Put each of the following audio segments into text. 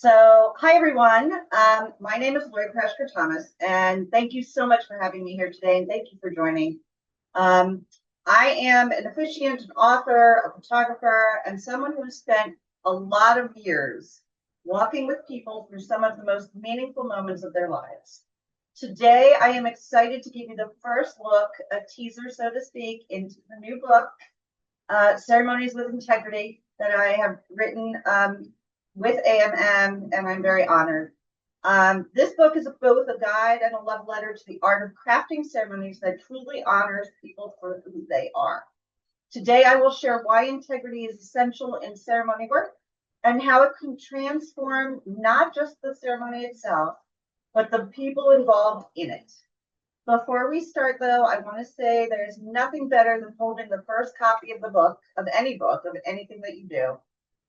So, hi everyone. My name is Prashker-Thomas, and thank you so much for having me here today, and thank you for joining. I am an officiant, an author, a photographer, and someone who has spent a lot of years walking with people through some of the most meaningful moments of their lives. Today, I am excited to give you the first look, a teaser, so to speak, into the new book, Ceremonies with Integrity, that I have written with AMM, and I'm very honored. This book is both a guide and a love letter to the art of crafting ceremonies that truly honors people for who they are. Today, I will share why integrity is essential in ceremony work and how it can transform not just the ceremony itself, but the people involved in it. Before we start, though, I want to say there's nothing better than holding the first copy of the book, of anything that you do.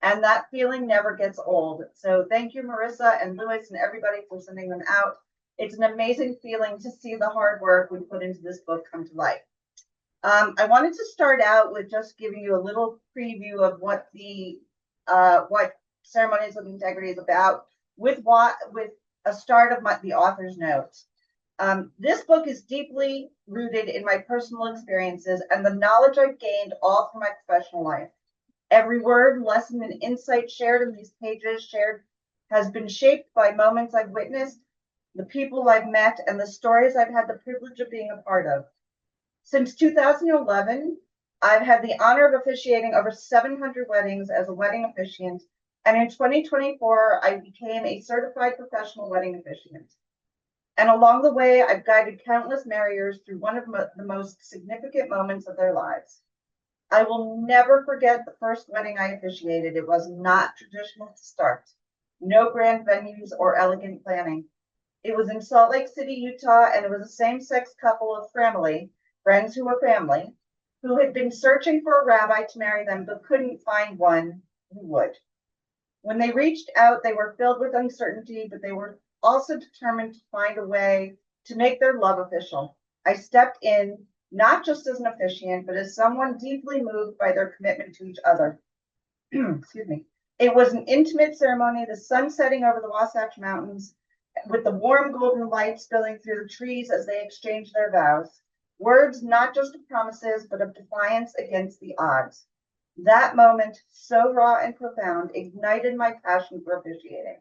And that feeling never gets old. So thank you, Marissa and Louis and everybody for sending them out. It's an amazing feeling to see the hard work we put into this book come to life. I wanted to start out with just giving you a little preview of what Ceremonies with Integrity is about, with a start of the author's notes. This book is deeply rooted in my personal experiences and the knowledge I've gained all through my professional life. Every word, lesson, and insight shared in these pages has been shaped by moments I've witnessed, the people I've met, and the stories I've had the privilege of being a part of. Since 2011, I've had the honor of officiating over 700 weddings as a wedding officiant, and in 2024, I became a certified professional wedding officiant. And along the way, I've guided countless marriers through one of the most significant moments of their lives. I will never forget the first wedding I officiated. It was not traditional to start. No grand venues or elegant planning. It was in Salt Lake City, Utah, and it was a same-sex couple of friends who were family, who had been searching for a rabbi to marry them, but couldn't find one who would. When they reached out, they were filled with uncertainty, but they were also determined to find a way to make their love official. I stepped in, not just as an officiant, but as someone deeply moved by their commitment to each other. Excuse me. It was an intimate ceremony, the sun setting over the Wasatch Mountains, with the warm golden light spilling through the trees as they exchanged their vows. Words not just of promises, but of defiance against the odds. That moment, so raw and profound, ignited my passion for officiating.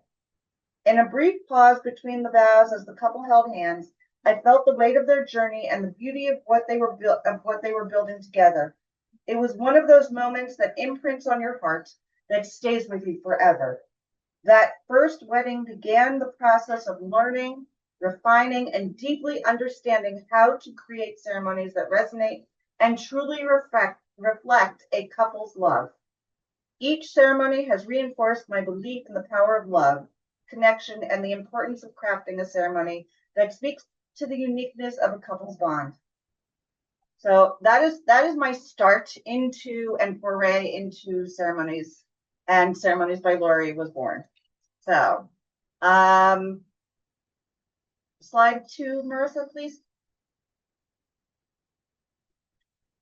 In a brief pause between the vows as the couple held hands, I felt the weight of their journey and the beauty of what they were building together. It was one of those moments that imprints on your heart, that stays with you forever. That first wedding began the process of learning, refining, and deeply understanding how to create ceremonies that resonate and truly reflect a couple's love. Each ceremony has reinforced my belief in the power of love, connection, and the importance of crafting a ceremony that speaks to the uniqueness of a couple's bond. So that is my start into and foray into ceremonies, and Ceremonies by Lori was born. So slide 2, Marissa, please.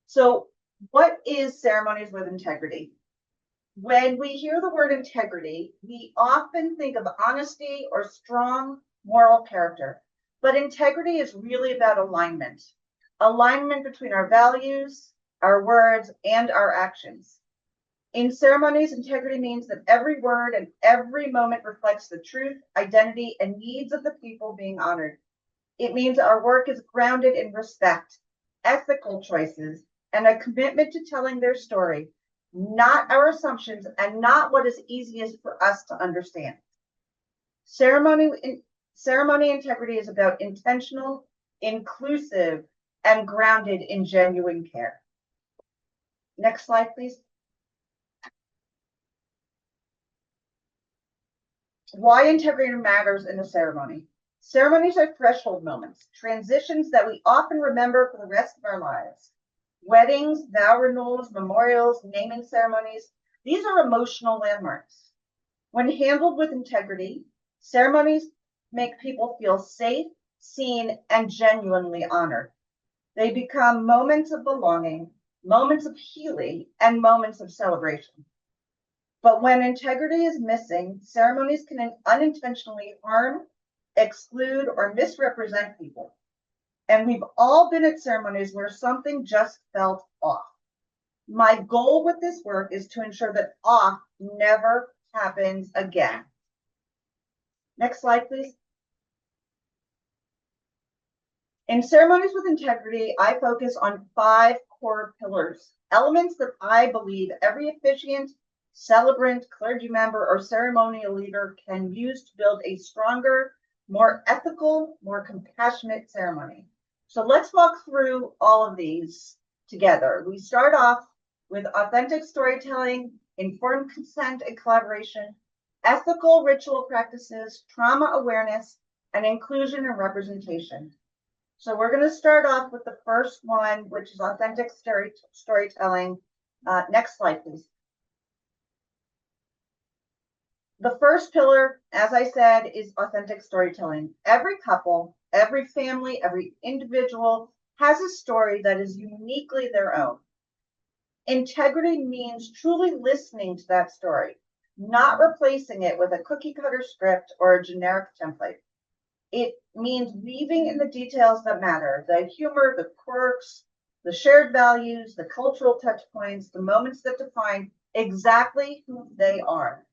So what is Ceremonies with Integrity? When we hear the word integrity, we often think of honesty or strong moral character. But integrity is really about alignment between our values, our words, and our actions. In ceremonies, integrity means that every word and every moment reflects the truth, identity, and needs of the people being honored. It means our work is grounded in respect, ethical choices, and a commitment to telling their story, not our assumptions and not what is easiest for us to understand. Ceremony integrity is about intentional, inclusive, and grounded in genuine care. Next slide, please. Why integrity matters in a ceremony. Ceremonies are threshold moments, transitions that we often remember for the rest of our lives. Weddings, vow renewals, memorials, naming ceremonies, these are emotional landmarks. When handled with integrity, ceremonies make people feel safe, seen, and genuinely honored. They become moments of belonging, moments of healing, and moments of celebration. But when integrity is missing, ceremonies can unintentionally harm, exclude, or misrepresent people. And we've all been at ceremonies where something just felt off. My goal with this work is to ensure that off never happens again. Next slide, please. In Ceremonies with Integrity, I focus on 5 core pillars, elements that I believe every officiant, celebrant, clergy member, or ceremonial leader can use to build a stronger, more ethical, more compassionate ceremony. So let's walk through all of these together. We start off with authentic storytelling, informed consent and collaboration, ethical ritual practices, trauma awareness, and inclusion and representation. So we're going to start off with the first one, which is authentic storytelling. Next slide, please. The first pillar, as I said, is authentic storytelling. Every couple, every family, every individual has a story that is uniquely their own. Integrity means truly listening to that story, not replacing it with a cookie cutter script or a generic template. It means weaving in the details that matter, the humor, the quirks, the shared values, the cultural touch points, the moments that define exactly who they are.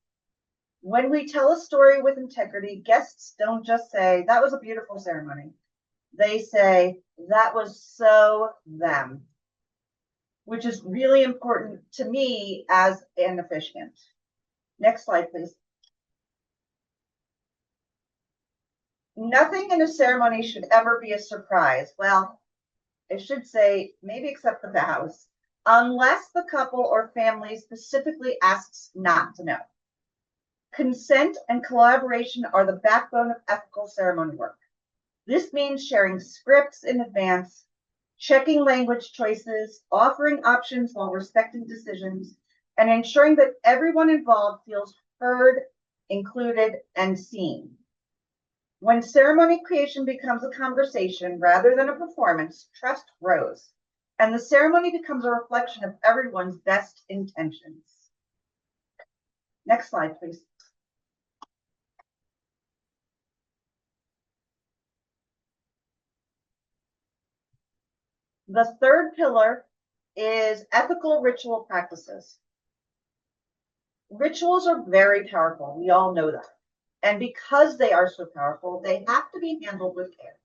When we tell a story with integrity, guests don't just say, that was a beautiful ceremony. They say, that was so them, which is really important to me as an officiant. Next slide, please. Nothing in a ceremony should ever be a surprise. Well, I should say, maybe except the vows, unless the couple or family specifically asks not to know. Consent and collaboration are the backbone of ethical ceremony work. This means sharing scripts in advance, checking language choices, offering options while respecting decisions, and ensuring that everyone involved feels heard, included, and seen. When ceremony creation becomes a conversation rather than a performance, trust grows, and the ceremony becomes a reflection of everyone's best intentions. Next slide, please. The third pillar is ethical ritual practices. Rituals are very powerful. We all know that. And because they are so powerful, they have to be handled with care.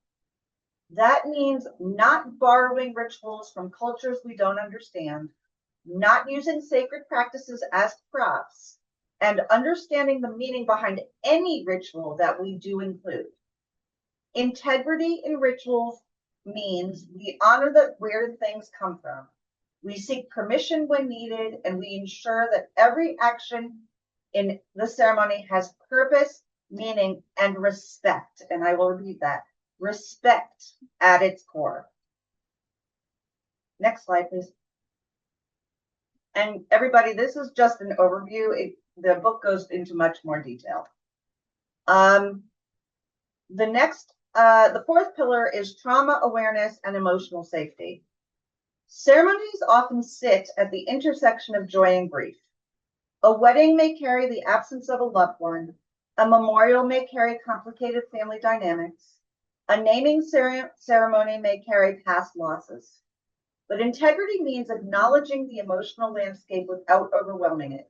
That means not borrowing rituals from cultures we don't understand, not using sacred practices as props, and understanding the meaning behind any ritual that we do include. Integrity in rituals means we honor where things come from. We seek permission when needed, and we ensure that every action in the ceremony has purpose, meaning, and respect. And I will repeat that, respect at its core. Next slide, please. And everybody, this is just an overview. The book goes into much more detail. The fourth pillar is trauma awareness and emotional safety. Ceremonies often sit at the intersection of joy and grief. A wedding may carry the absence of a loved one. A memorial may carry complicated family dynamics. A naming ceremony may carry past losses. But integrity means acknowledging the emotional landscape without overwhelming it.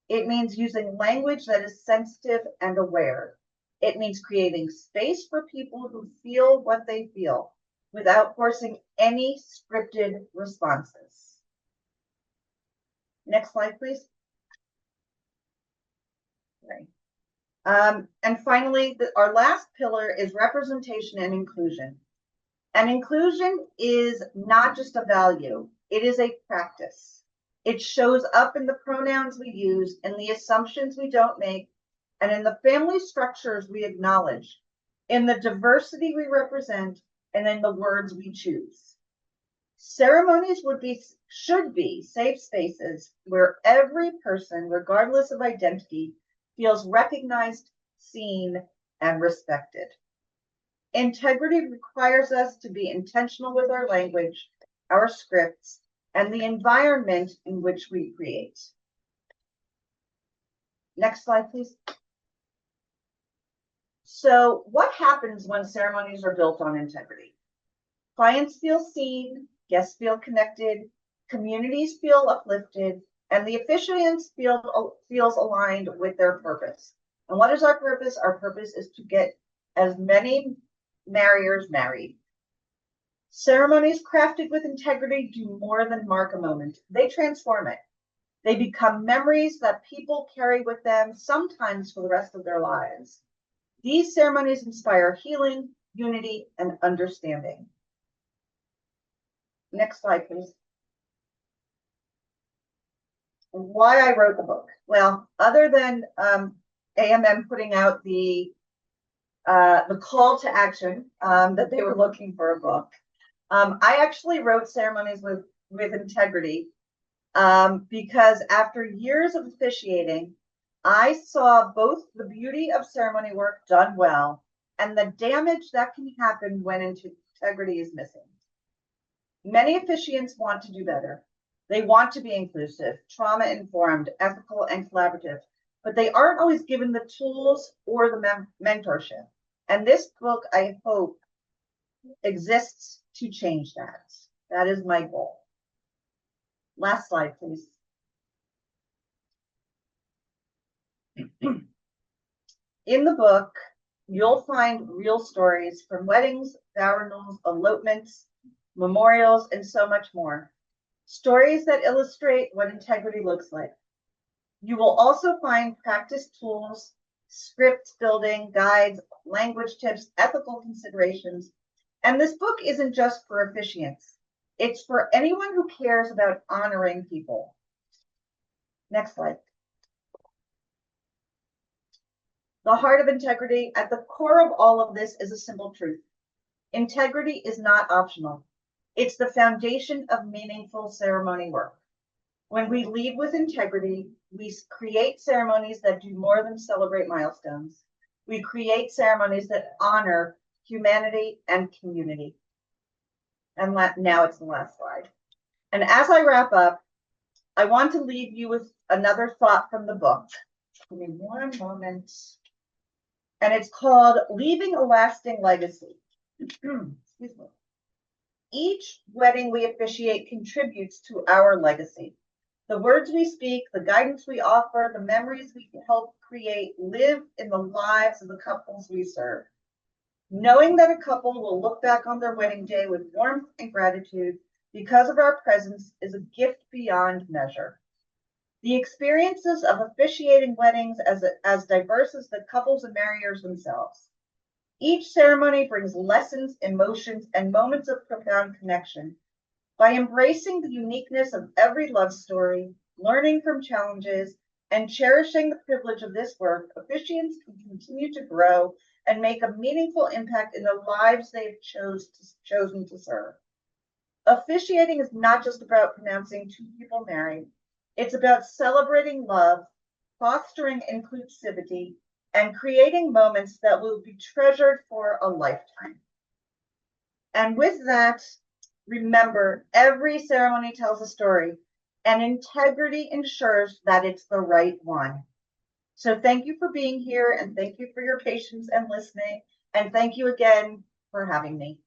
It means using language that is sensitive and aware. It means creating space for people who feel what they feel without forcing any scripted responses. Next slide, please. Okay. And finally, our last pillar is representation and inclusion. And inclusion is not just a value, it is a practice. It shows up in the pronouns we use, in the assumptions we don't make, and in the family structures we acknowledge, in the diversity we represent, and in the words we choose. Ceremonies should be safe spaces where every person, regardless of identity, feels recognized, seen, and respected. Integrity requires us to be intentional with our language, our scripts, and the environment in which we create. Next slide, please. So what happens when ceremonies are built on integrity? Clients feel seen, guests feel connected, communities feel uplifted, and the officiants feels aligned with their purpose. And what is our purpose? Our purpose is to get as many marriers married. Ceremonies crafted with integrity do more than mark a moment. They transform it. They become memories that people carry with them, sometimes for the rest of their lives. These ceremonies inspire healing, unity, and understanding. Next slide, please. Why I wrote the book. Well, other than AMM putting out the call to action that they were looking for a book, I actually wrote Ceremonies with Integrity because after years of officiating, I saw both the beauty of ceremony work done well and the damage that can happen when integrity is missing. Many officiants want to do better. They want to be inclusive, trauma-informed, ethical, and collaborative, but they aren't always given the tools or the mentorship. And this book, I hope, exists to change that. That is my goal. Last slide, please. In the book, you'll find real stories from weddings, funerals, elopements, memorials, and so much more. Stories that illustrate what integrity looks like. You will also find practice tools, script building, guides, language tips, ethical considerations. And this book isn't just for officiants. It's for anyone who cares about honoring people. Next slide. The heart of integrity, at the core of all of this, is a simple truth. Integrity is not optional. It's the foundation of meaningful ceremony work. When we lead with integrity, we create ceremonies that do more than celebrate milestones. We create ceremonies that honor humanity and community. And now it's the last slide. And as I wrap up, I want to leave you with another thought from the book. Give me one moment. And it's called Leaving a Lasting Legacy. Excuse me. Each wedding we officiate contributes to our legacy. The words we speak, the guidance we offer, the memories we help create live in the lives of the couples we serve. Knowing that a couple will look back on their wedding day with warmth and gratitude because of our presence is a gift beyond measure. The experiences of officiating weddings as diverse as the couples and marriers themselves. Each ceremony brings lessons, emotions, and moments of profound connection. By embracing the uniqueness of every love story, learning from challenges, and cherishing the privilege of this work, officiants can continue to grow and make a meaningful impact in the lives they've chosen to serve. Officiating is not just about pronouncing two people married. It's about celebrating love, fostering inclusivity, and creating moments that will be treasured for a lifetime. And with that, remember, every ceremony tells a story, and integrity ensures that it's the right one. So thank you for being here, and thank you for your patience and listening, and thank you again for having me.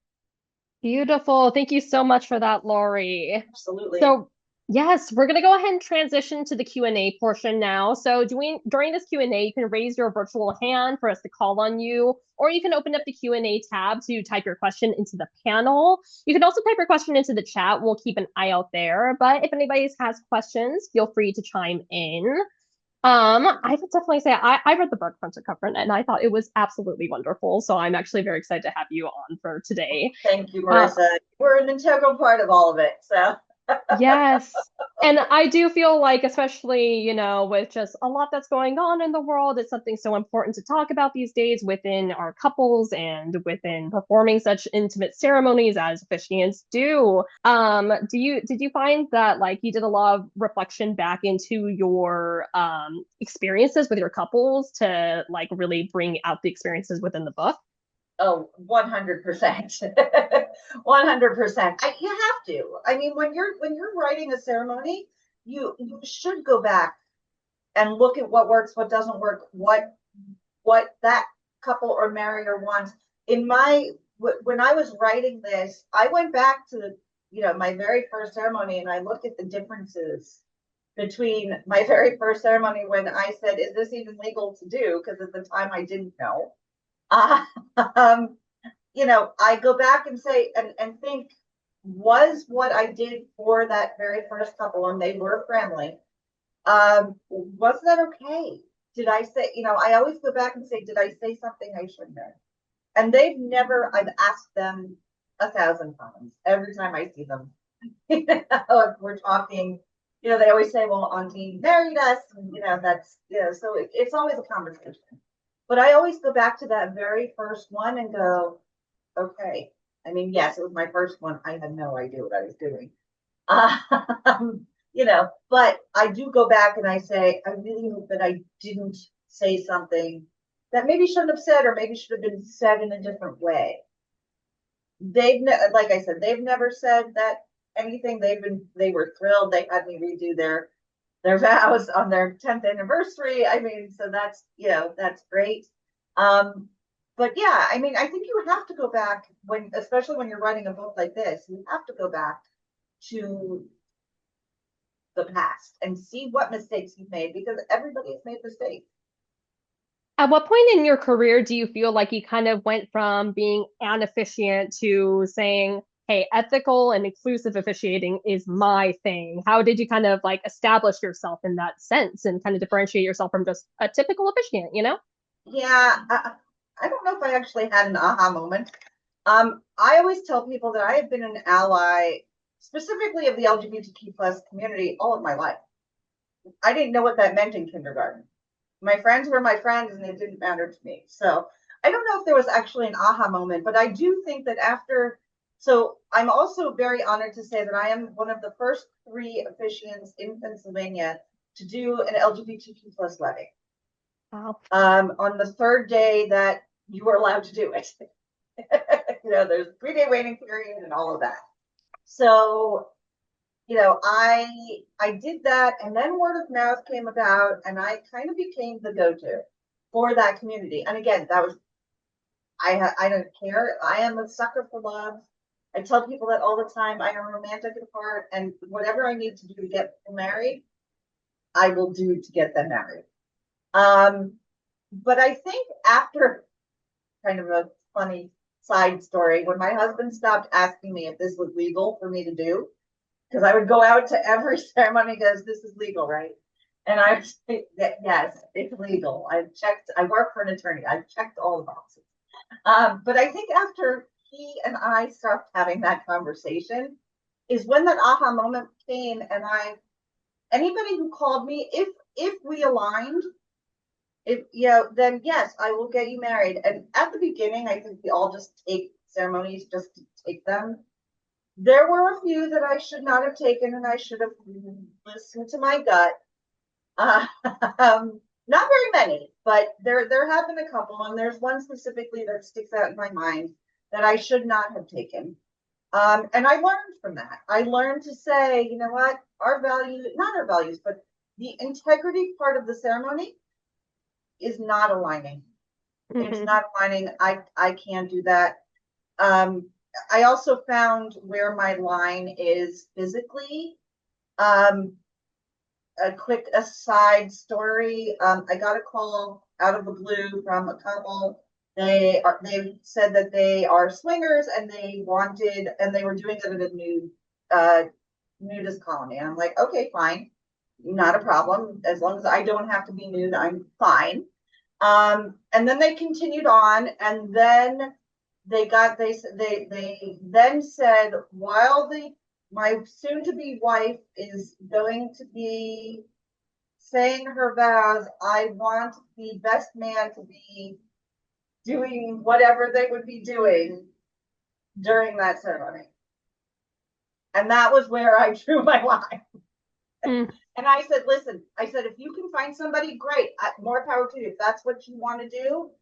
Beautiful. Thank you so much for that, Lori. Absolutely. So yes, we're going to go ahead and transition to the Q&A portion now. So during this Q&A, you can raise your virtual hand for us to call on you, or you can open up the Q&A tab to type your question into the panel. You can also type your question into the chat. We'll keep an eye out there. But if anybody has questions, feel free to chime in. I would definitely say I read the book front to cover and I thought it was absolutely wonderful. So I'm actually very excited to have you on for today. Thank you, Marissa. We're an integral part of all of it. So yes. And I do feel like, especially, you know, with just a lot that's going on in the world, it's something so important to talk about these days within our couples and within performing such intimate ceremonies as officiants do. Did you find that like you did a lot of reflection back into your experiences with your couples to like really bring out the experiences within the book? Oh, 100%. 100%. You have to. I mean, when you're writing a ceremony, you should go back and look at what works, what doesn't work, what that couple or marrier wants. When I was writing this, I went back to my very first ceremony, and I looked at the differences between my very first ceremony when I said, "Is this even legal to do?" Because at the time I didn't know. Um, I go back and say and think, was what I did for that very first couple, and they were friendly, was that okay? Did I say, I always go back and say, did I say something I shouldn't have? And I've asked them 1,000 times every time I see them. If we're talking, they always say, well, Auntie married us, and so it's always a conversation. But I always go back to that very first one and go, okay. I mean, yes, it was my first one. I had no idea what I was doing. But I do go back and I say, I really hope that I didn't say something that maybe shouldn't have said, or maybe should have been said in a different way. Like I said, they've never said that anything. They were thrilled. They had me redo their vows on their 10th anniversary. I mean, so that's great. But yeah, I mean, I think you have to go back especially when you're writing a book like this, you have to go back to the past and see what mistakes you've made, because everybody has made mistakes. At what point in your career do you feel like you kind of went from being an officiant to saying, hey, ethical and inclusive officiating is my thing? How did you kind of like establish yourself in that sense and kind of differentiate yourself from just a typical officiant, Yeah, I don't know if I actually had an aha moment. I always tell people that I have been an ally, specifically of the LGBTQ plus community, all of my life. I didn't know what that meant in kindergarten. My friends were my friends, and it didn't matter to me. So I don't know if there was actually an aha moment, but I do think that so I'm also very honored to say that I am one of the first 3 officiants in Pennsylvania to do an LGBTQ plus wedding. Wow. On the 3rd day that you were allowed to do it. There's 3-day waiting period and all of that. So, I did that, and then word of mouth came about, and I kind of became the go-to for that community. And again, I don't care. I am a sucker for love. I tell people that all the time. I am romantic at heart, and whatever I need to do to get people married, I will do to get them married. But I think after, kind of a funny side story, when my husband stopped asking me if this was legal for me to do, because I would go out to every ceremony and goes, this is legal, right? And I would say, yes, it's legal. I've checked, I work for an attorney. I've checked all the boxes. But I think after he and I stopped having that conversation is when that aha moment came. And anybody who called me, if we aligned, then yes, I will get you married. And at the beginning, I think we all just take ceremonies just to take them. There were a few that I should not have taken, and I should have listened to my gut. Not very many, but there have been a couple, and there's one specifically that sticks out in my mind that I should not have taken. And I learned from that. I learned to say, you know what, not our values, but the integrity part of the ceremony is not aligning. Mm-hmm. It's not aligning. I can't do that. I also found where my line is physically. A quick aside story. I got a call out of the blue from a couple. They said that they are swingers, and they were doing it at a nudist colony. And I'm like, okay, fine, not a problem. As long as I don't have to be nude, I'm fine. And then they continued on, and then they then said, while my soon-to-be wife is going to be saying her vows, I want the best man to be doing whatever they would be doing during that ceremony. And that was where I drew my line. And I said, listen, if you can find somebody, great, more power to you. If that's what you want to do,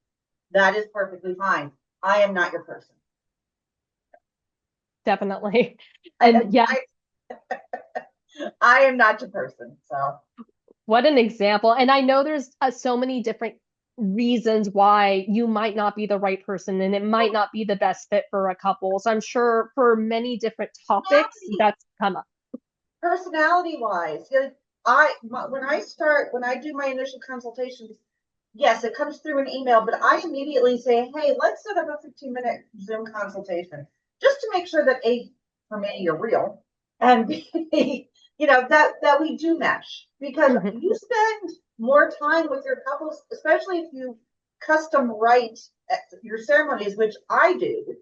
that is perfectly fine. I am not your person. Definitely. And yeah, I am not your person. So What an example. And I know there's so many different reasons why you might not be the right person and it might not be the best fit for a couple. So I'm sure for many different topics that's come up. Personality wise, when I do my initial consultations, yes, it comes through an email, but I immediately say, hey, let's set up a 15-minute Zoom consultation just to make sure that A, for me, you're real, and B, that we do mesh, because you spend more time with your couples, especially if you custom write your ceremonies, which I do.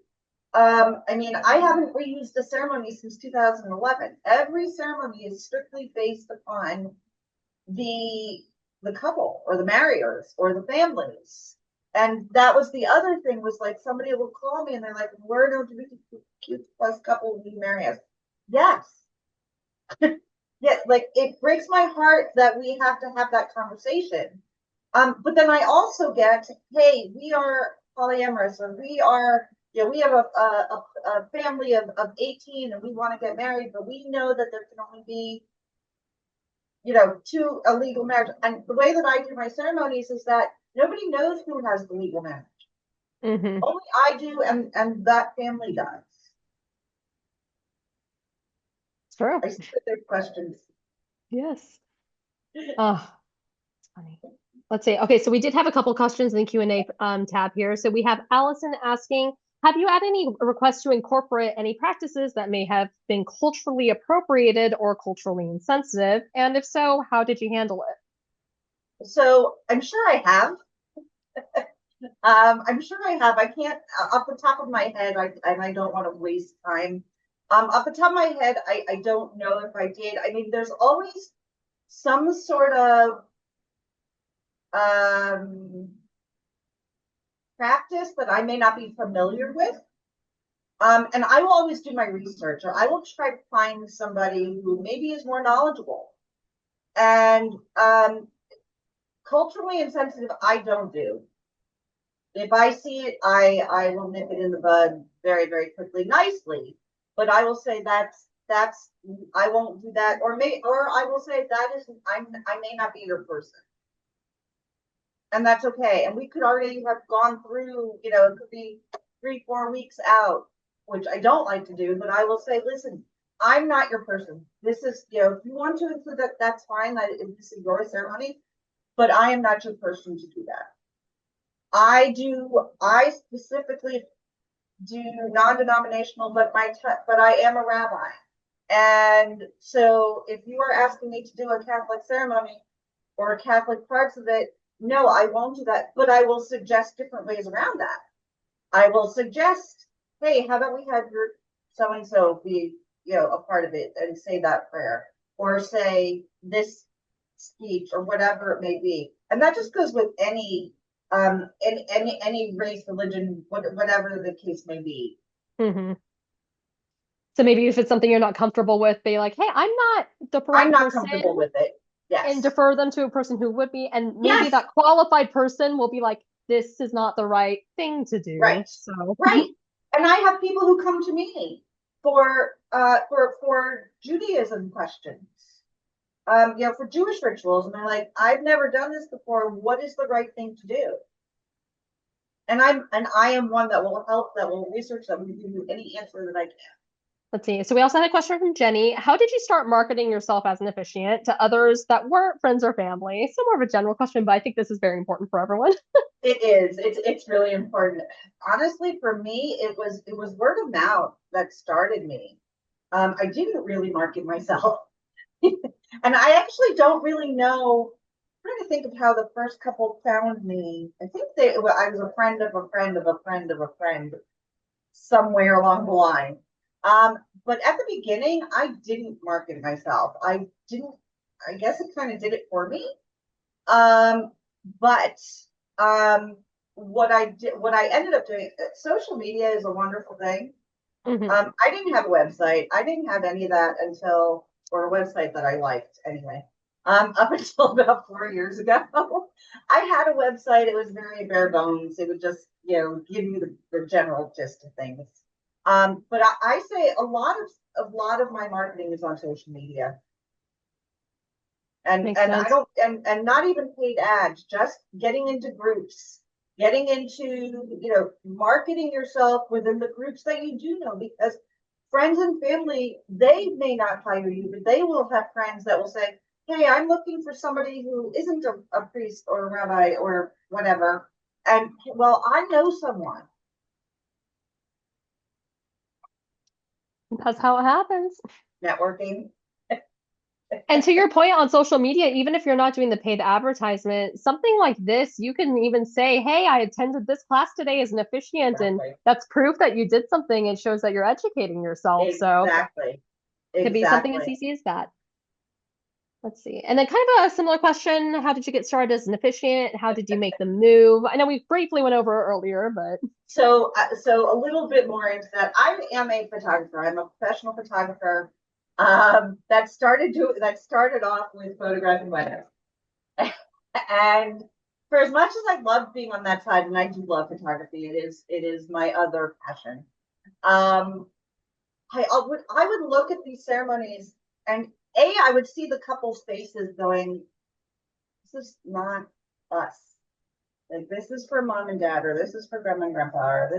I mean, I haven't reused a ceremony since 2011. Every ceremony is strictly based upon the couple or the marriers or the families. And that was the other thing, was like somebody will call me and they're like, we're an LGBTQ plus couple, will you marry us? Yes. Yeah, like it breaks my heart that we have to have that conversation. But then I also get, hey, we are polyamorous, or we have a family of 18 and we want to get married, but we know that there can only be, two a legal marriage. And the way that I do my ceremonies is that nobody knows who has the legal marriage. Only I do, and that family does. True. I see that there's questions. Yes. Oh, it's funny. Let's see. Okay, so we did have a couple questions in the Q&A tab here. So we have Allison asking, have you had any requests to incorporate any practices that may have been culturally appropriated or culturally insensitive? And if so, how did you handle it? So I'm sure I have. I'm sure I have. I can't, off the top of my head, and I don't want to waste time. Off the top of my head, I don't know if I did. I mean, there's always some sort of practice that I may not be familiar with. And I will always do my research, or I will try to find somebody who maybe is more knowledgeable. And culturally insensitive, I don't do. If I see it, I will nip it in the bud very, very quickly, nicely. But I will say that's I won't do that, or I will say that isn't, I may not be your person, and that's okay. And we could already have gone through, it could be 3-4 weeks out, which I don't like to do. But I will say, listen, I'm not your person. This is, if you want to include that, that's fine. This is your ceremony, but I am not your person to do that. I specifically do non-denominational, but I am a rabbi. And so if you are asking me to do a Catholic ceremony or Catholic parts of it, no, I won't do that. But I will suggest different ways around that. I will suggest, hey, how about we have your so-and-so be, a part of it and say that prayer, or say this speech, or whatever it may be. And that just goes with any race, religion, whatever the case may be. So maybe if it's something you're not comfortable with, be like, hey, I'm not the right I'm not person, comfortable with it. Yes. And defer them to a person who would be, and maybe that qualified person will be like, this is not the right thing to do. Right. So right. And I have people who come to me for Judaism questions, for Jewish rituals, and they're like, I've never done this before. What is the right thing to do? And I am one that will help, that will research, that will give you any answer that I can. Let's see. So we also had a question from Jenny. How did you start marketing yourself as an officiant to others that weren't friends or family? So more of a general question, but I think this is very important for everyone. It is. It's really important. Honestly, for me, it was word of mouth that started me. I didn't really market myself. And I actually don't really know. I'm trying to think of how the first couple found me. I think I was a friend of a friend of a friend of a friend somewhere along the line. But at the beginning, I didn't market myself. I guess it kind of did it for me. But what I ended up doing, social media is a wonderful thing. I didn't have a website. I didn't have any of that or a website that I liked anyway. Up until about 4 years ago, I had a website. It was very bare bones. It would just, give you the general gist of things. But I say a lot of my marketing is on social media. And Makes and I sense. don't and not even paid ads, just getting into groups, getting into, marketing yourself within the groups that you do know, because friends and family, they may not hire you, but they will have friends that will say, hey, I'm looking for somebody who isn't a priest or a rabbi or whatever. And well, I know someone. That's how it happens. Networking. And to your point on social media, even if you're not doing the paid advertisement, something like this, you can even say, hey, I attended this class today as an officiant, and Exactly. that's proof that you did something. It shows that you're educating yourself. So Exactly. it could be something as Exactly. easy as that. Let's see. And then kind of a similar question. How did you get started as an officiant? How did you make the move? I know we briefly went over earlier, but So a little bit more into that. I am a photographer. I'm a professional photographer. That started off with photographing weddings. And for as much as I love being on that side, and I do love photography, it is my other passion. Um, I would look at these ceremonies, and I would see the couple's faces going, "This is not us. Like, this is for mom and dad, or this is for grandma and grandpa, or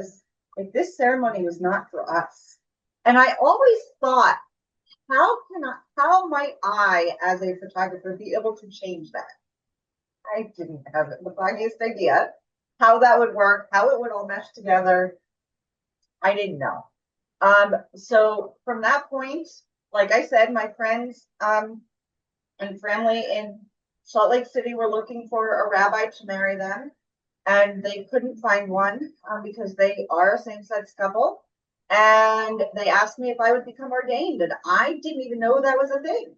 this ceremony was not for us." And I always thought, how might I, as a photographer, be able to change that? I didn't have the foggiest idea how that would work, how it would all mesh together. I didn't know. So from that point, like I said, my friends and family in Salt Lake City were looking for a rabbi to marry them, and they couldn't find one because they are a same-sex couple. And they asked me if I would become ordained, and I didn't even know that was a thing.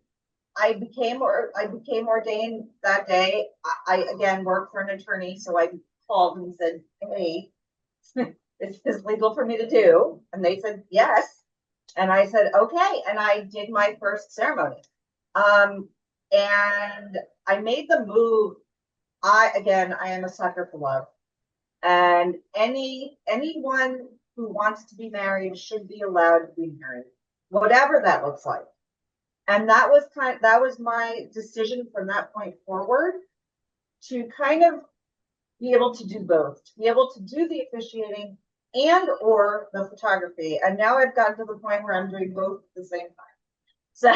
I became ordained that day. I again work for an attorney, so I called and said, "Hey, this is legal for me to do," and they said yes. And I said, okay. And I did my first ceremony. Um, and I made the move. I am a sucker for love. And anyone who wants to be married should be allowed to be married, whatever that looks like. And that was my decision from that point forward, to kind of be able to do both, to be able to do the officiating and or the photography. And now I've gotten to the point where I'm doing both at the same time. So,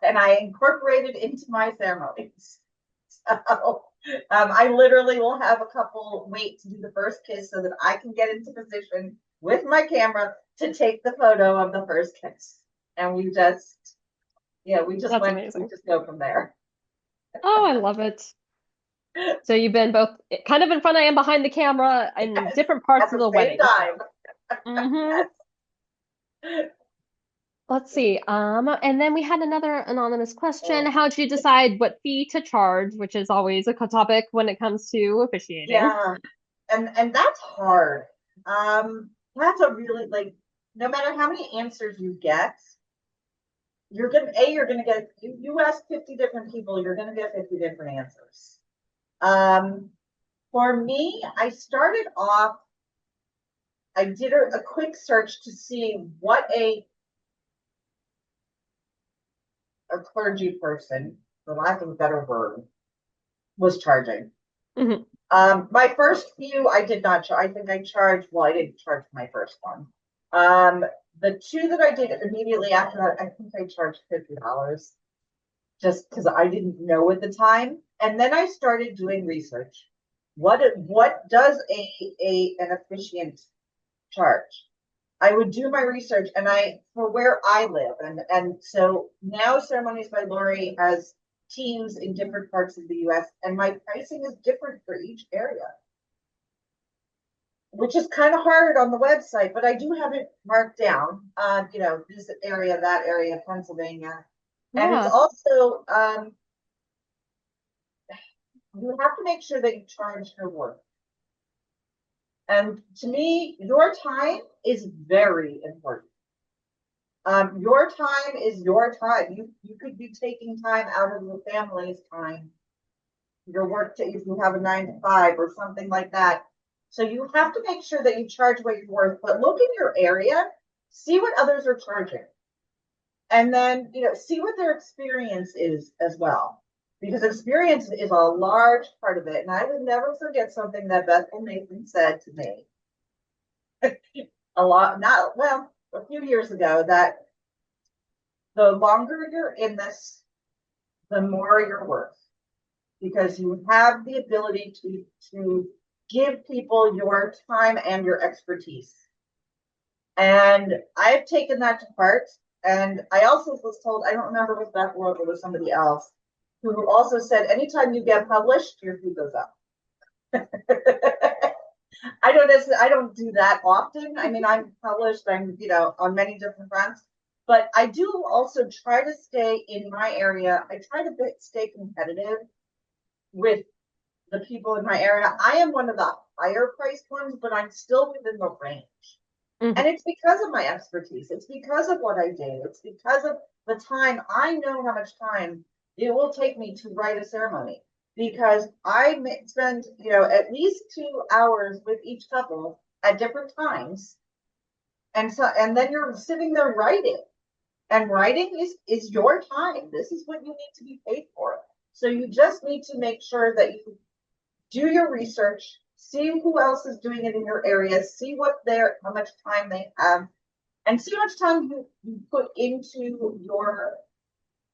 and I incorporated into my ceremonies. So I literally will have a couple wait to do the first kiss so that I can get into position with my camera to take the photo of the first kiss. And we just that's amazing. go from there. Oh, I love it. So you've been both kind of in front and behind the camera in Yes, different parts at of the the same wedding. time. Mm-hmm. Let's see. And then we had another anonymous question. Oh, How did you decide what fee to charge, which is always a topic when it comes to officiating? yeah, and that's hard. That's a really, like, no matter how many answers you get, you're gonna get, you ask 50 different people, you're gonna get 50 different answers. Um, for me, I did a quick search to see what a clergy person, for lack of a better word, was charging. Mm-hmm. My first few, I did not charge. I think I charged, well, I didn't charge my first one. The two that I did immediately after that, I think I charged $50 just because I didn't know at the time. And then I started doing research. What does an officiant charge? I would do my research, and for where I live, and so now Ceremonies by Lori has teams in different parts of the US, and my pricing is different for each area, which is kind of hard on the website, but I do have it marked down. This area, that area, Pennsylvania. And it's Yeah. also, you have to make sure that you charge your work. And to me, your time is very important. Your time is your time. You could be taking time out of your family's time, your work, if you have a 9 to 5 or something like that. So you have to make sure that you charge what you're worth, but look in your area, see what others are charging. And then, see what their experience is as well. because experience is a large part of it. And I would never forget something that Bethel Nathan said to me a few years ago, that the longer you're in this, the more you're worth, because you have the ability to give people your time and your expertise. And I've taken that to heart. And I also was told, I don't remember if that word or was somebody else, who also said, anytime you get published, your fee goes up. I don't do that often. I mean, I'm published, I'm, on many different fronts, but I do also try to stay in my area. I try to stay competitive with the people in my area. I am one of the higher priced ones, but I'm still within the range. Mhm. And it's because of my expertise. It's because of what I do. It's because of the time. I know how much time it will take me to write a ceremony, because I spend, at least 2 hours with each couple at different times. And then you're sitting there writing, and writing is your time. This is what you need to be paid for. So you just need to make sure that you do your research, see who else is doing it in your area, see how much time they have, and see how much time you put into your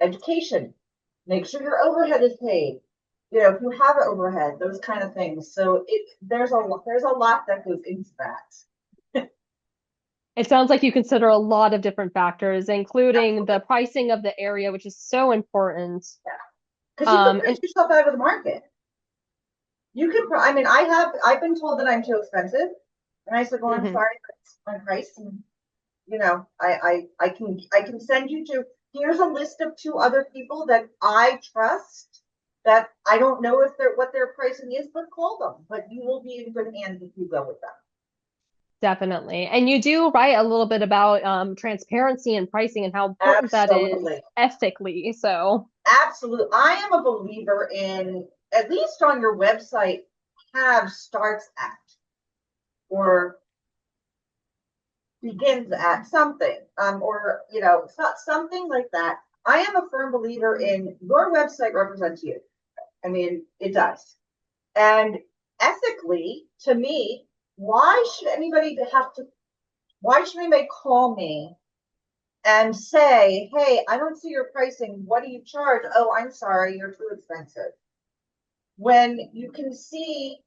education. Make sure your overhead is paid. If you have an overhead, those kind of things. So there's a lot that goes into that. It sounds like you consider a lot of different factors, including the pricing of the area, which is so important. Yeah, because you can And price yourself out of the market. You can. I mean, I've been told that I'm too expensive, and I said, well, I'm mhm. sorry, my price, and I can send you to, here's a list of 2 other people that I trust, that I don't know what their pricing is, but call them. But you will be in good hands if you go with them. Definitely. And you do write a little bit about transparency and pricing and how important that is Absolutely. ethically. So, Absolutely. I am a believer in, at least on your website, have starts at or begins at something, or something like that. I am a firm believer in, your website represents you. I mean, it does. And ethically, to me, why should anybody call me and say, hey, I don't see your pricing, what do you charge? Oh, I'm sorry, you're too expensive. When you can see,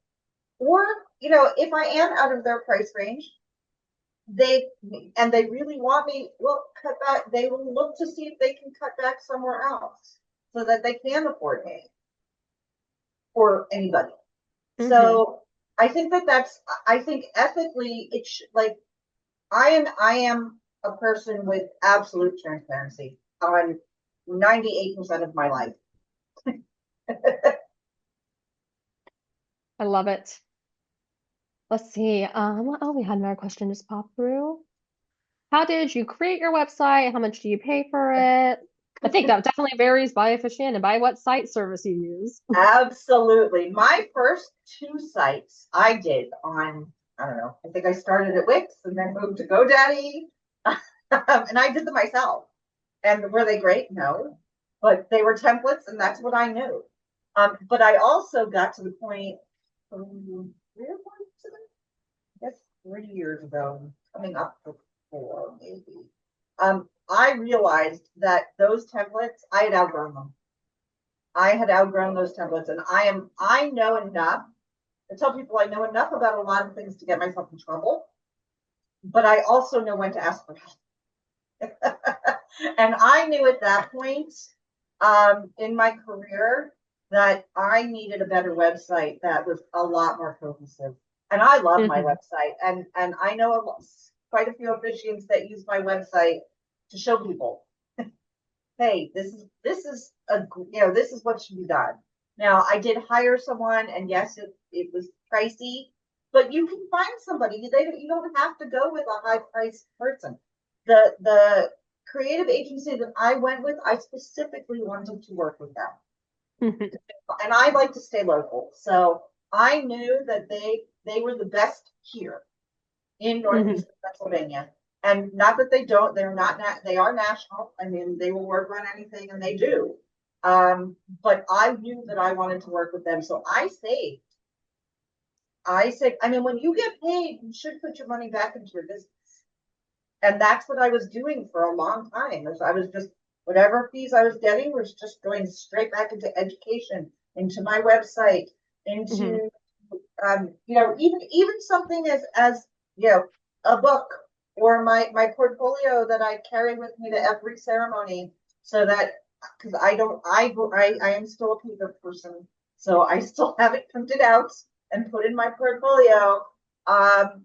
or if I am out of their price range, they really want me, well, cut back. They will look to see if they can cut back somewhere else so that they can afford me or anybody. mhm. So I think I think ethically it should, like, I am a person with absolute transparency on 98% of my life. I love it. Let's see. Oh, we had another question just pop through. How did you create your website? How much do you pay for it? I think that definitely varies by officiant and by what site service you use. Absolutely. My first 2 sites I did on, I don't know, I think I started at Wix and then moved to GoDaddy. And I did them myself. And were they great? No. But they were templates, and that's what I knew. But I also got to the point, 3 years ago, coming up to 4, maybe. I realized that those templates, I had outgrown them. I had outgrown those templates, and I know enough. I tell people I know enough about a lot of things to get myself in trouble, but I also know when to ask for help. And I knew at that point, in my career, that I needed a better website that was a lot more cohesive. And I love my Mhm. website, and I know quite a few officiants that use my website to show people, hey, this is what should be done. Now, I did hire someone, and yes, it was pricey, but you can find somebody. You don't have to go with a high priced person. The creative agency that I went with, I specifically wanted to work with them, Mhm. and I like to stay local, so I knew that they were the best here in Mhm. Northeast Pennsylvania. And not that they don't, they are national. I mean, they will work on anything, and they do. But I knew that I wanted to work with them. So I said, I mean, when you get paid, you should put your money back into your business. And that's what I was doing for a long time. I was just, whatever fees I was getting was just going straight back into education, into my website, Mhm. into, even something as, a book or my portfolio that I carry with me to every ceremony so that, because I am still a paper person. So I still have it printed out and put in my portfolio, and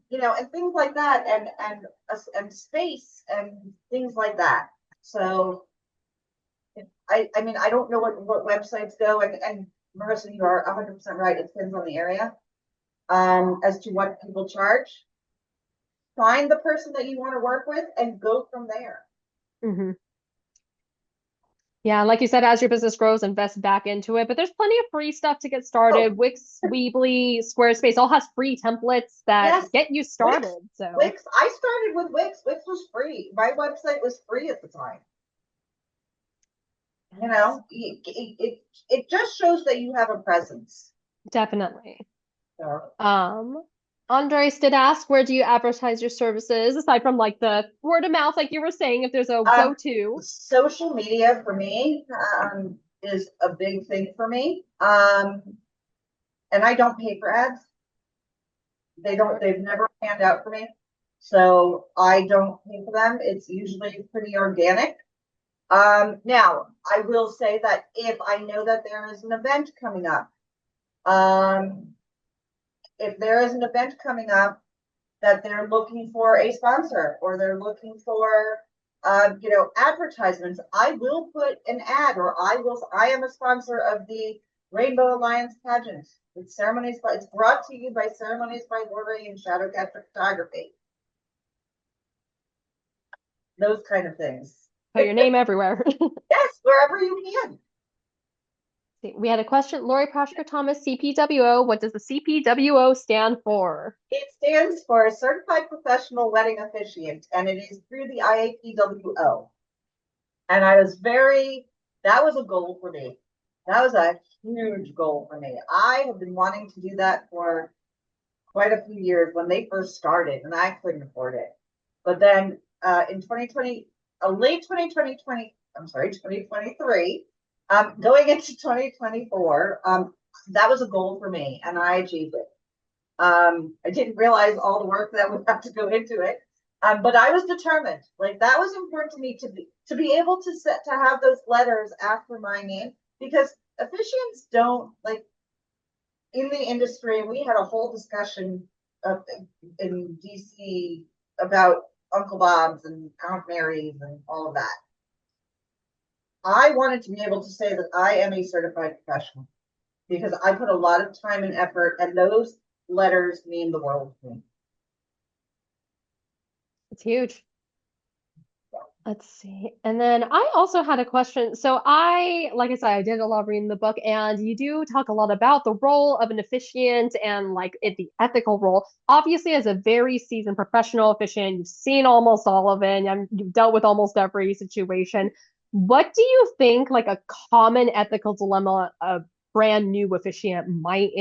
things like that, and space and things like that. So I mean, I don't know what websites go, and Marissa, you are 100% right. It depends on the area, as to what people charge. Find the person that you want to work with and go from there. Mhm. Yeah, like you said, as your business grows, invest back into it. But there's plenty of free stuff to get Oh, started. Wix, Weebly, Squarespace all has free templates that yes, get you Wix. started. So Wix. I started with Wix. Wix was free. My website was free at the time. yes, It just shows that you have a presence. definitely. So, Um, Andres did ask, where do you advertise your services aside from like the word of mouth, like you were saying, if there's a um, go-to? social media for me, is a big thing for me. And I don't pay for ads. Smart. They've never panned out for me. So I don't pay for them. It's usually pretty organic. Now I will say that if I know that there is an event coming up, um, if there is an event coming up that they're looking for a sponsor or they're looking for, advertisements, I will put an ad, or I am a sponsor of the Rainbow Alliance pageant. It's brought to you by Ceremonies by Lori and Shadowcatcher Photography. Those kind of things. Put your name everywhere. Yes, wherever you can. We had a question. Lori Prashker-Thomas, CPWO. What does the CPWO stand for? It stands for Certified Professional Wedding Officiant, and it is through the IAPWO. And that was a goal for me. That was a huge goal for me. I have been wanting to do that for quite a few years when they first started, and I couldn't afford it. But then in 2020, late 2020, I'm sorry, 2023, going into 2024, that was a goal for me, and I achieved it. I didn't realize all the work that would have to go into it. But I was determined. Like, that was important to me to be able to have those letters after my name, because officiants don't, like, in the industry. We had a whole discussion in DC about Uncle Bob's and Aunt Mary's and all of that. I wanted to be able to say that I am a certified professional because I put a lot of time and effort, and those letters mean the world to me. It's huge. Let's see. And then I also had a question. So like I said, I did a lot of reading the book, and you do talk a lot about the role of an officiant and like the ethical role. Obviously, as a very seasoned professional officiant, you've seen almost all of it, and you've dealt with almost every situation. What do you think like a common ethical dilemma a brand new officiant might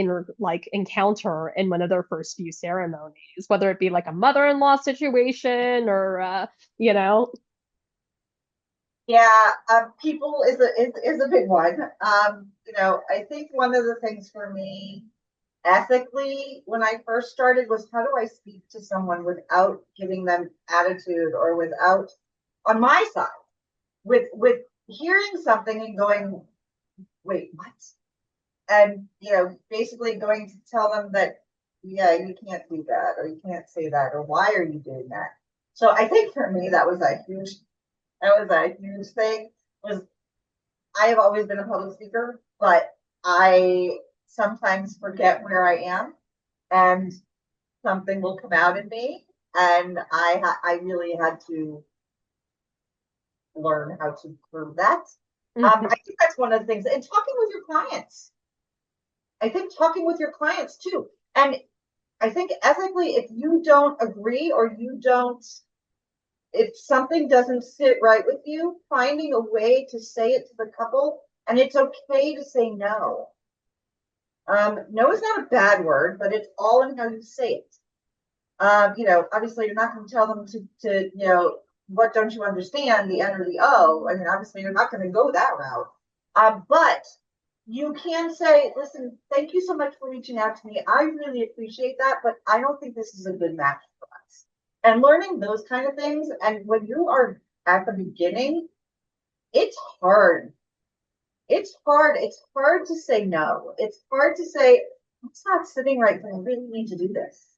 encounter in one of their first few ceremonies, whether it be like a mother-in-law situation or you know? Yeah, people is a big one. I think one of the things for me ethically when I first started was, how do I speak to someone without giving them attitude, or without, on my side, with hearing something and going, wait, what? And basically going to tell them that, yeah, you can't do that, or you can't say that, or why are you doing that? So I think for me that was a huge thing. Was I have always been a public speaker, but I sometimes forget where I am, and something will come out in me, and I really had to learn how to prove that. I think that's one of the things, and talking with your clients. I think talking with your clients too, and I think ethically, if you don't agree, or if something doesn't sit right with you, finding a way to say it to the couple And it's okay to say no. No is not a bad word, but it's all in how you say it. Obviously you're not going to tell them to, what don't you understand, the N or the O. I mean, obviously you're not going to go that route. But you can say, listen, thank you so much for reaching out to me. I really appreciate that, but I don't think this is a good match for us. And learning those kind of things. And when you are at the beginning, it's hard. It's hard. It's hard to say no. It's hard to say, it's not sitting right, but I really need to do this.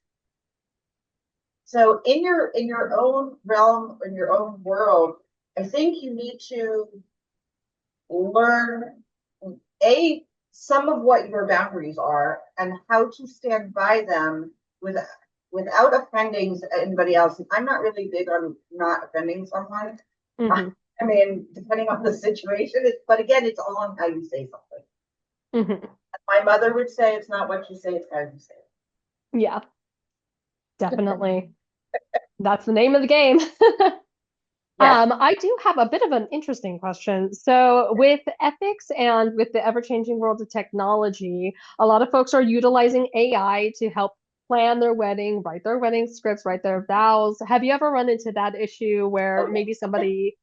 So in your own realm, in your own world, I think you need to learn some of what your boundaries are and how to stand by them without offending anybody else. I'm not really big on not offending someone. Mm-hmm. I mean, depending on the situation, but again, it's all on how you say something. Mm-hmm. My mother would say, it's not what you say, it's how you say it. Yeah, definitely. That's the name of the game. Yes. I do have a bit of an interesting question. So, with ethics and with the ever-changing world of technology, a lot of folks are utilizing AI to help plan their wedding, write their wedding scripts, write their vows. Have you ever run into that issue where Okay. maybe somebody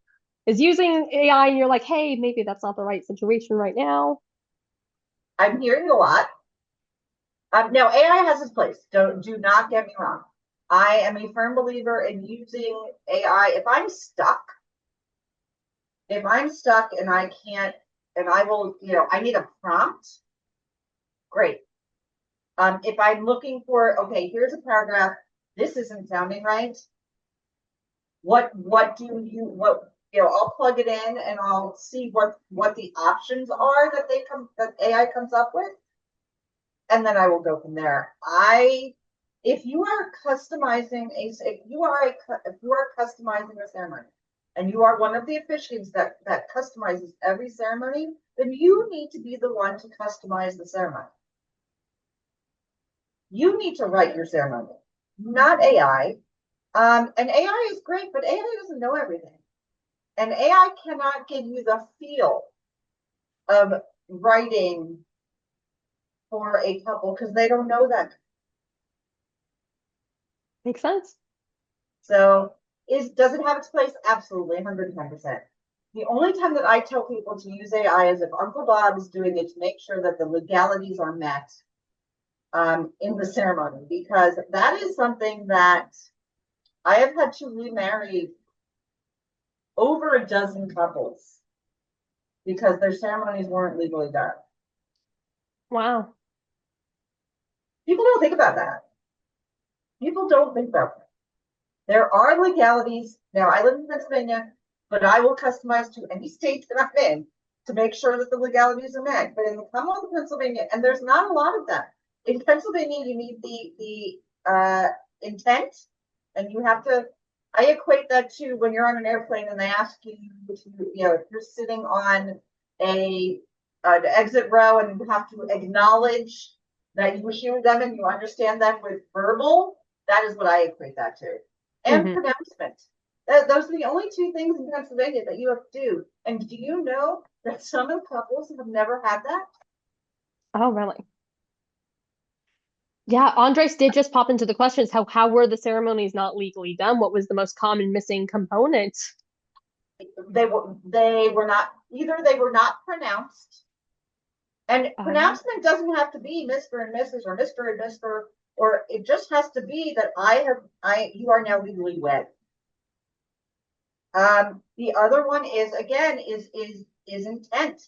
is using AI and you're like, hey, maybe that's not the right situation right now? I'm hearing a lot. Now, AI has its place. Do not get me wrong. I am a firm believer in using AI. If I'm stuck and I can't, and I will, I need a prompt, great. If I'm looking for, okay, here's a paragraph, this isn't sounding right. What I'll plug it in and I'll see what the options are that AI comes up with, and then I will go from there. If you are customizing a ceremony, and you are one of the officiants that customizes every ceremony, then you need to be the one to customize the ceremony. You need to write your ceremony, not AI. And AI is great, but AI doesn't know everything. And AI cannot give you the feel of writing for a couple because they don't know that. Makes sense. So does it have its place? Absolutely, 110%. The only time that I tell people to use AI is if Uncle Bob is doing it to make sure that the legalities are met in the ceremony, because that is something that I have had to remarry over a dozen couples because their ceremonies weren't legally done. Wow. People don't think about that. People don't think about that. There are legalities. Now, I live in Pennsylvania, but I will customize to any state that I'm in to make sure that the legalities are met. But in the Commonwealth of Pennsylvania, and there's not a lot of them. In Pennsylvania, you need the intent, and you have to. I equate that to when you're on an airplane and they ask you if you're sitting on an exit row and you have to acknowledge that you hear them and you understand them with verbal. That is what I equate that to. And Mm-hmm. pronouncement. Those are the only two things in Pennsylvania that you have to do. And do you know that some of the couples have never had that? Oh, really? Yeah, Andres did just pop into the questions. How were the ceremonies not legally done? What was the most common missing component? They were not, either they were not pronounced. And pronouncement doesn't have to be Mr. and Mrs. or Mr. and Mr. Or it just has to be that you are now legally wed. The other one is again is intent.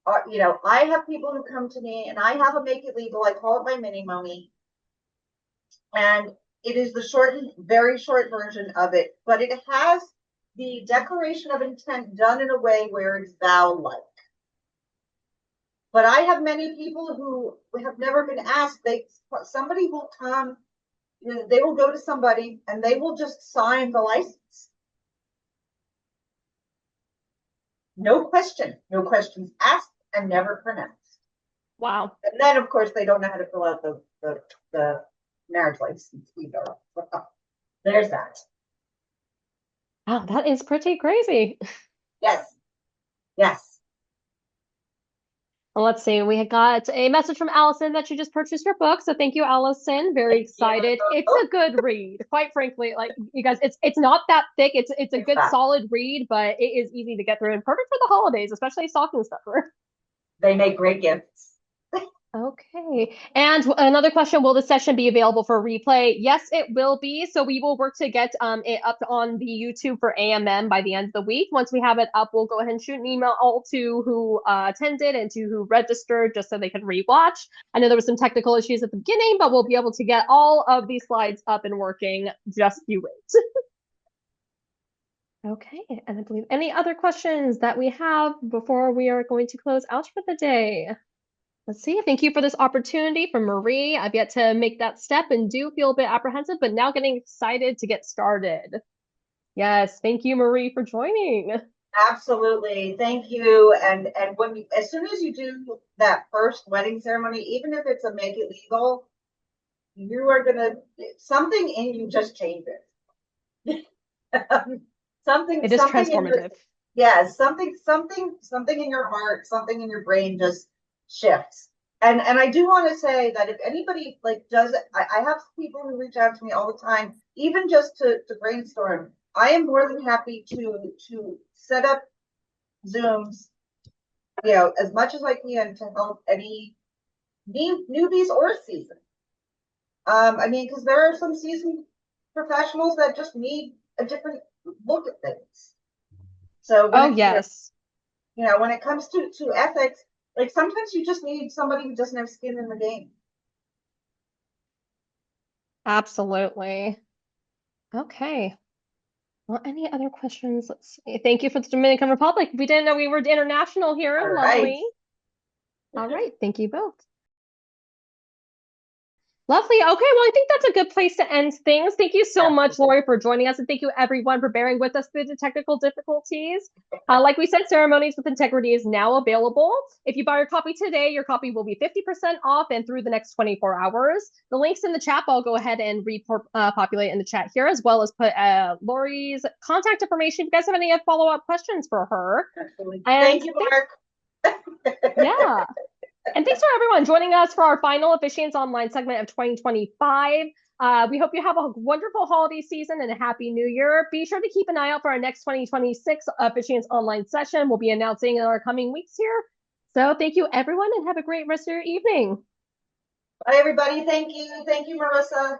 I have people who come to me and I have a make it legal. I call it my mini mommy, and it is the very short version of it, but it has the declaration of intent done in a way where it's vow-like. But I have many people who have never been asked. Somebody will come, they will go to somebody and they will just sign the license. No questions asked and never pronounced. Wow. And then, of course, they don't know how to fill out the marriage license either. There's that. Wow, that is pretty crazy. Yes. Yes. Let's see. We got a message from Allison that she just purchased her book. So thank you, Allison. Very Yeah. excited. It's a good read. Quite frankly, like you guys, it's not that thick. It's a good Exactly. solid read, but it is easy to get through and perfect for the holidays, especially stocking stuffer. They make great gifts. Okay. And another question, will the session be available for replay? Yes, it will be. So we will work to get it up on the YouTube for AMM by the end of the week. Once we have it up, we'll go ahead and shoot an email all to who attended and to who registered just so they can rewatch. I know there was some technical issues at the beginning, but we'll be able to get all of these slides up and working. Just you wait. Okay. And I believe any other questions that we have before we are going to close out for the day? Let's see. Thank you for this opportunity from Marie. I've yet to make that step and do feel a bit apprehensive, but now getting excited to get started. Yes, thank you, Marie, for joining. Absolutely. Thank you. And when you, as soon as you do that first wedding ceremony, even if it's a make it legal, you are gonna something in you just changes. It is Something in your transformative. yeah, something in your heart, something in your brain just shifts. And I do want to say that if anybody like does it, I have people who reach out to me all the time, even just to brainstorm. I am more than happy to set up Zooms, as much as I can to help any newbies or seasoned. I mean, because there are some seasoned professionals that just need a different look at things. So Oh, yes, when it comes to ethics, like sometimes you just need somebody who doesn't have skin in the game. absolutely. Okay. Well, any other questions? Let's see. Thank you for the Dominican Republic. We didn't know we were international here. All right. Lovely. All right. Thank you both. Lovely. Okay, well, I think that's a good place to end things. Thank you so much, Lori, for joining us, and thank you everyone for bearing with us through the technical difficulties. Like we said, Ceremonies with Integrity is now available. If you buy your copy today, your copy will be 50% off and through the next 24 hours. The links in the chat, I'll go ahead and repopulate in the chat here, as well as put Lori's contact information if you guys have any follow-up questions for her. Absolutely. And Thank you, Mark. yeah. And thanks for everyone joining us for our final Officiants Online segment of 2025. We hope you have a wonderful holiday season and a happy new year. Be sure to keep an eye out for our next 2026 Officiants Online session. We'll be announcing in our coming weeks here. So thank you, everyone, and have a great rest of your evening. Bye, everybody. Thank you. Thank you, Marissa.